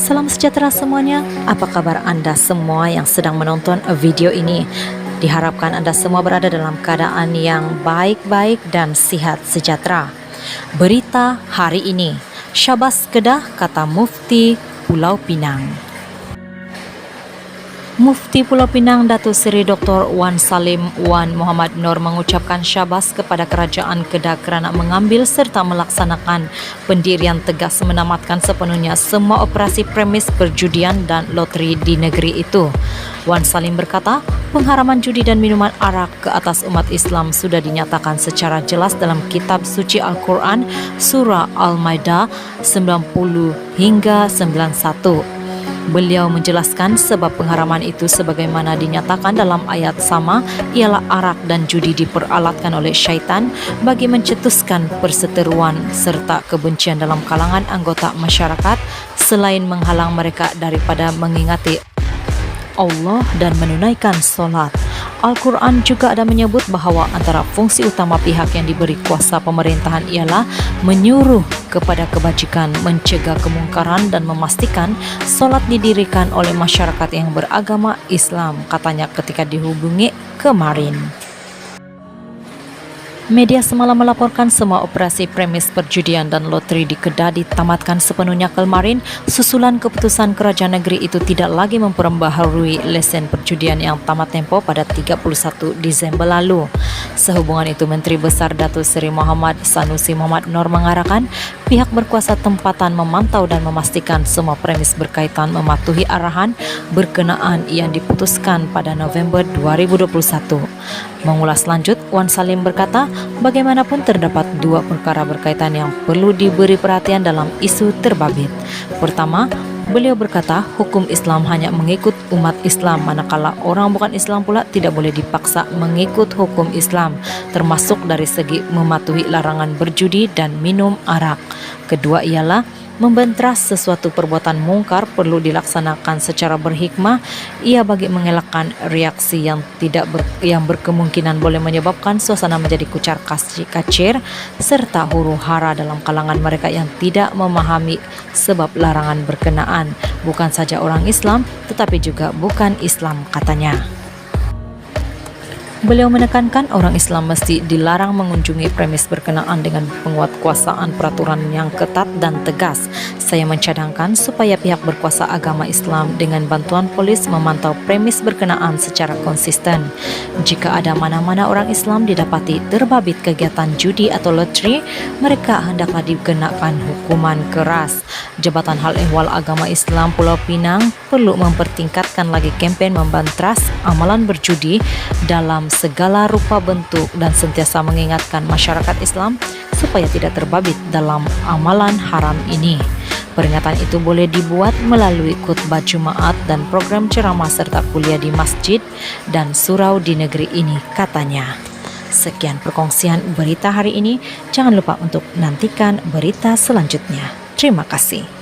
Salam sejahtera semuanya. Apa kabar Anda semua yang sedang menonton video ini? Diharapkan Anda semua berada dalam keadaan yang baik-baik dan sihat sejahtera. Berita hari ini, Syabas Kedah kata Mufti Pulau Pinang. Mufti Pulau Pinang Datuk Seri Dr. Wan Salim Wan Muhammad Nur mengucapkan syabas kepada Kerajaan Kedah kerana mengambil serta melaksanakan pendirian tegas menamatkan sepenuhnya semua operasi premis perjudian dan loteri di negeri itu. Wan Salim berkata, pengharaman judi dan minuman arak ke atas umat Islam sudah dinyatakan secara jelas dalam kitab suci Al-Quran Surah Al-Maidah 90 hingga 91. Beliau menjelaskan sebab pengharaman itu sebagaimana dinyatakan dalam ayat sama ialah arak dan judi diperalatkan oleh syaitan bagi mencetuskan perseteruan serta kebencian dalam kalangan anggota masyarakat selain menghalang mereka daripada mengingati Allah dan menunaikan solat. Al-Quran juga ada menyebut bahawa antara fungsi utama pihak yang diberi kuasa pemerintahan ialah menyuruh kepada kebajikan, mencegah kemungkaran dan memastikan solat didirikan oleh masyarakat yang beragama Islam, katanya ketika dihubungi kemarin. Media semalam melaporkan semua operasi premis perjudian dan loteri di Kedah ditamatkan sepenuhnya kemarin susulan keputusan kerajaan negeri itu tidak lagi memperbaharui lesen perjudian yang tamat tempoh pada 31 Disember lalu. Sehubungan itu, Menteri Besar Datuk Seri Muhammad Sanusi Muhammad Nur mengarahkan pihak berkuasa tempatan memantau dan memastikan semua premis berkaitan mematuhi arahan berkenaan yang diputuskan pada November 2021. Mengulas lanjut, Wan Salim berkata, bagaimanapun terdapat dua perkara berkaitan yang perlu diberi perhatian dalam isu terbabit. Pertama, beliau berkata hukum Islam hanya mengikut umat Islam, manakala orang bukan Islam pula tidak boleh dipaksa mengikut hukum Islam, termasuk dari segi mematuhi larangan berjudi dan minum arak. Kedua ialah membentras sesuatu perbuatan mungkar perlu dilaksanakan secara berhikmah, ia bagi mengelakkan reaksi yang yang berkemungkinan boleh menyebabkan suasana menjadi kucar kacir serta huru hara dalam kalangan mereka yang tidak memahami sebab larangan berkenaan, bukan saja orang Islam tetapi juga bukan Islam, katanya. Beliau menekankan orang Islam mesti dilarang mengunjungi premis berkenaan dengan penguatkuasaan peraturan yang ketat dan tegas. Saya mencadangkan supaya pihak berkuasa agama Islam dengan bantuan polis memantau premis berkenaan secara konsisten. Jika ada mana-mana orang Islam didapati terbabit kegiatan judi atau loteri, mereka hendaklah dikenakan hukuman keras. Jabatan Hal Ehwal Agama Islam Pulau Pinang perlu mempertingkatkan lagi kempen membantras amalan berjudi dalam segala rupa bentuk dan sentiasa mengingatkan masyarakat Islam supaya tidak terbabit dalam amalan haram ini. Peringatan itu boleh dibuat melalui khutbah Jumaat dan program ceramah serta kuliah di masjid dan surau di negeri ini, katanya. Sekian perkongsian berita hari ini. Jangan lupa untuk nantikan berita selanjutnya. Terima kasih.